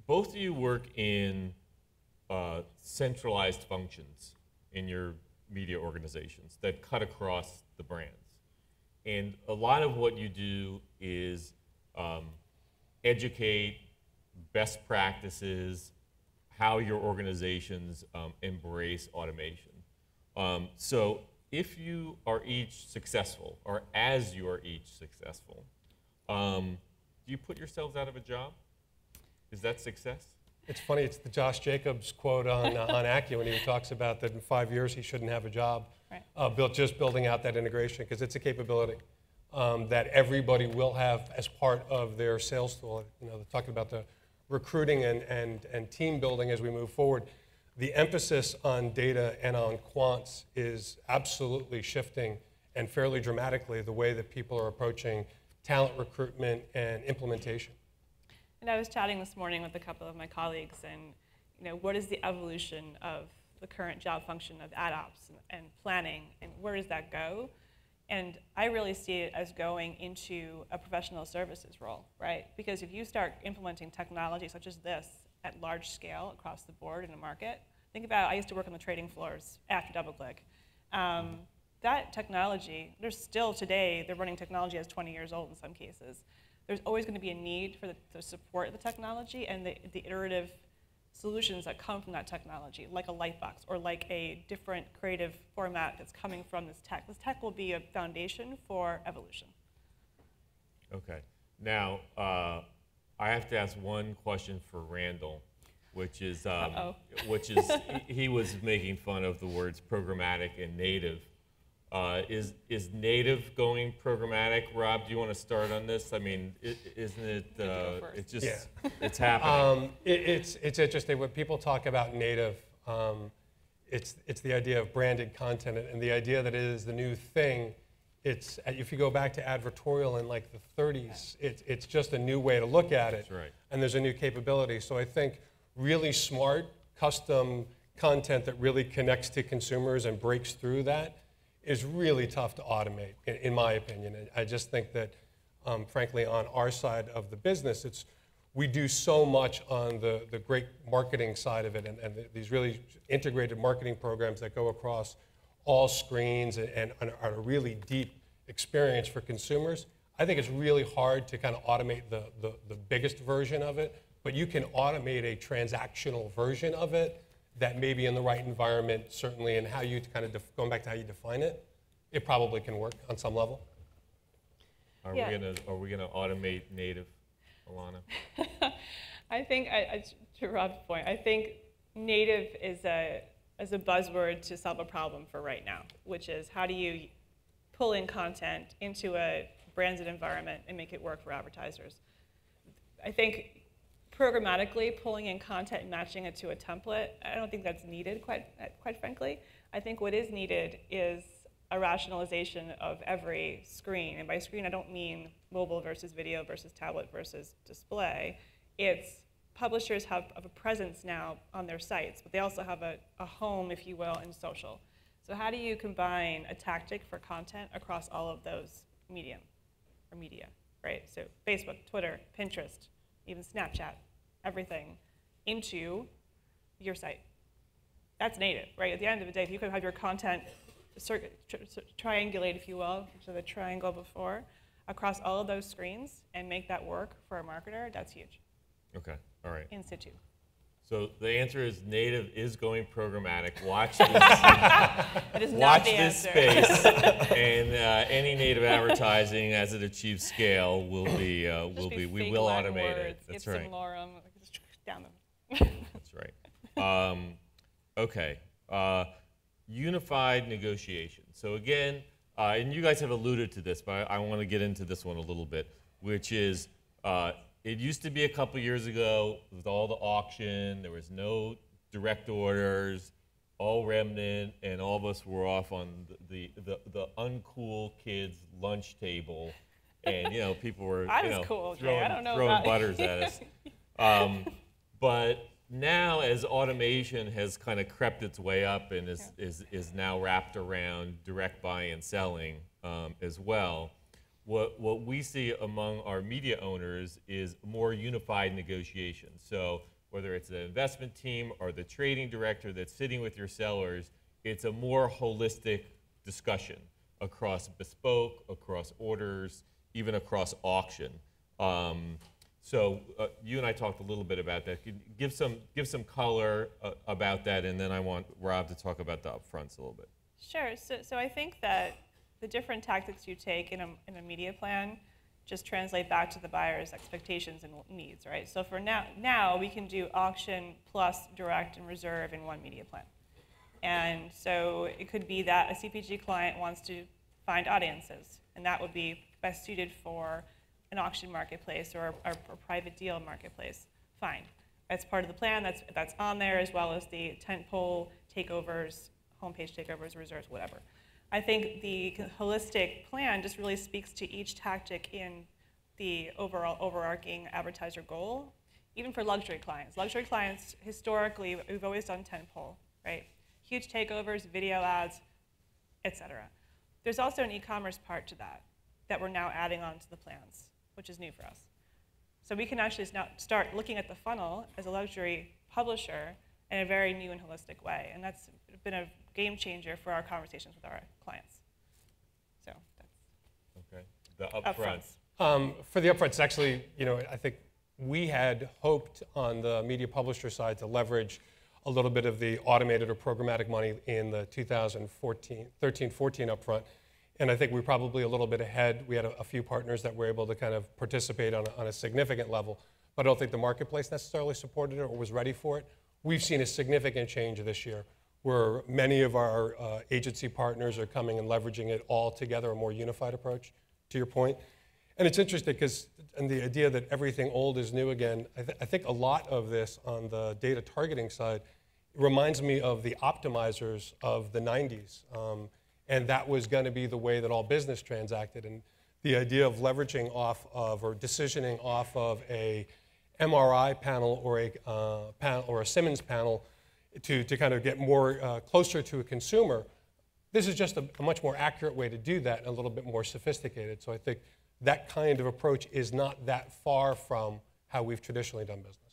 both of you work in centralized functions in your media organizations that cut across the brands. And a lot of what you do is educate, best practices, how your organizations embrace automation. So if you are each successful, or as you are each successful, do you put yourselves out of a job? Is that success? It's funny, it's the Josh Jacobs quote on Accu when he talks about that in 5 years he shouldn't have a job. Right. Just building out that integration, because it's a capability that everybody will have as part of their sales tool. You know, talking about the recruiting and team building as we move forward. The emphasis on data and on quants is absolutely shifting, and fairly dramatically, the way that people are approaching talent recruitment and implementation. And I was chatting this morning with a couple of my colleagues, and you know, what is the evolution of the current job function of ad ops and planning, and where does that go? And I really see it as going into a professional services role, right? Because if you start implementing technology such as this at large scale across the board in a market, think about, I used to work on the trading floors after DoubleClick. That technology, there's still today, they're running technology as 20 years old in some cases. There's always going to be a need for the support of the technology and the iterative solutions that come from that technology, like a Lightbox or like a different creative format that's coming from this tech. This tech will be a foundation for evolution. Okay. Now, I have to ask one question for Randall, which is he was making fun of the words programmatic and native. Is native going programmatic? Rob, do you want to start on this? I mean, isn't it? It's just it's happening. It's interesting when people talk about native. It's the idea of branded content and the idea that it is the new thing. It's if you go back to advertorial in like the 30s, it's just a new way to look at it. That's right. And there's a new capability. So I think really smart, custom content that really connects to consumers and breaks through that is really tough to automate, in my opinion. And I just think that, frankly, on our side of the business, we do so much on the great marketing side of it, and these really integrated marketing programs that go across all screens and are a really deep experience for consumers. I think it's really hard to kind of automate the biggest version of it, but you can automate a transactional version of it that maybe in the right environment, certainly, and how you kind of, going back to how you define it, it probably can work on some level. Are we gonna automate native, Alanna? I think, to Rob's point, I think native is a buzzword to solve a problem for right now, which is how do you pull in content into a branded environment and make it work for advertisers? I think programmatically pulling in content and matching it to a template, I don't think that's needed, quite frankly. I think what is needed is a rationalization of every screen. And by screen, I don't mean mobile versus video versus tablet versus display. It's publishers have a presence now on their sites, but they also have a home, if you will, in social. So how do you combine a tactic for content across all of those media, right? So Facebook, Twitter, Pinterest, even Snapchat, everything, into your site. That's native, right? At the end of the day, if you could have your content triangulate, if you will, so the triangle before, across all of those screens and make that work for a marketer, that's huge. Okay, all right. In situ. So the answer is native is going programmatic. Watch this. Watch this space, and any native advertising as it achieves scale will be we will automate it. That's right. Down them. That's right. Okay. Unified negotiation. So again, and you guys have alluded to this, but I want to get into this one a little bit, which is. It used to be a couple years ago with all the auction, there was no direct orders, all remnant, and all of us were off on the uncool kids' lunch table, and people were cool, throwing butters at us. But now, as automation has kind of crept its way up and is now wrapped around direct buying and selling as well. what we see among our media owners is more unified negotiation. So whether it's the investment team or the trading director that's sitting with your sellers, it's a more holistic discussion across bespoke, across orders, even across auction. So you and I talked a little bit about that. Give some color about that, and then I want Rob to talk about the upfronts a little bit. Sure. So I think that the different tactics you take in a media plan just translate back to the buyer's expectations and needs, right? So for now we can do auction plus direct and reserve in one media plan. And so it could be that a CPG client wants to find audiences, and that would be best suited for an auction marketplace or a private deal marketplace. Fine. That's part of the plan. That's on there, as well as the tentpole takeovers, homepage takeovers, reserves, whatever. I think the holistic plan just really speaks to each tactic in the overall overarching advertiser goal, even for luxury clients. Luxury clients, historically, we've always done tentpole, right? Huge takeovers, video ads, etc. There's also an e-commerce part to that we're now adding on to the plans, which is new for us. So we can actually now start looking at the funnel as a luxury publisher in a very new and holistic way, and that's been a game changer for our conversations with our clients. So that's okay. The upfronts. For the upfronts, actually, I think we had hoped on the media publisher side to leverage a little bit of the automated or programmatic money in the 2013-14 upfront. And I think we're probably a little bit ahead. We had a few partners that were able to kind of participate on a significant level, but I don't think the marketplace necessarily supported it or was ready for it. We've seen a significant change this year where many of our agency partners are coming and leveraging it all together, a more unified approach, to your point. And it's interesting because the idea that everything old is new again, I think a lot of this on the data targeting side reminds me of the optimizers of the 90s. And that was going to be the way that all business transacted. And the idea of leveraging off of or decisioning off of a MRI panel or a Simmons panel to kind of get more closer to a consumer, this is just a much more accurate way to do that and a little bit more sophisticated. So I think that kind of approach is not that far from how we've traditionally done business.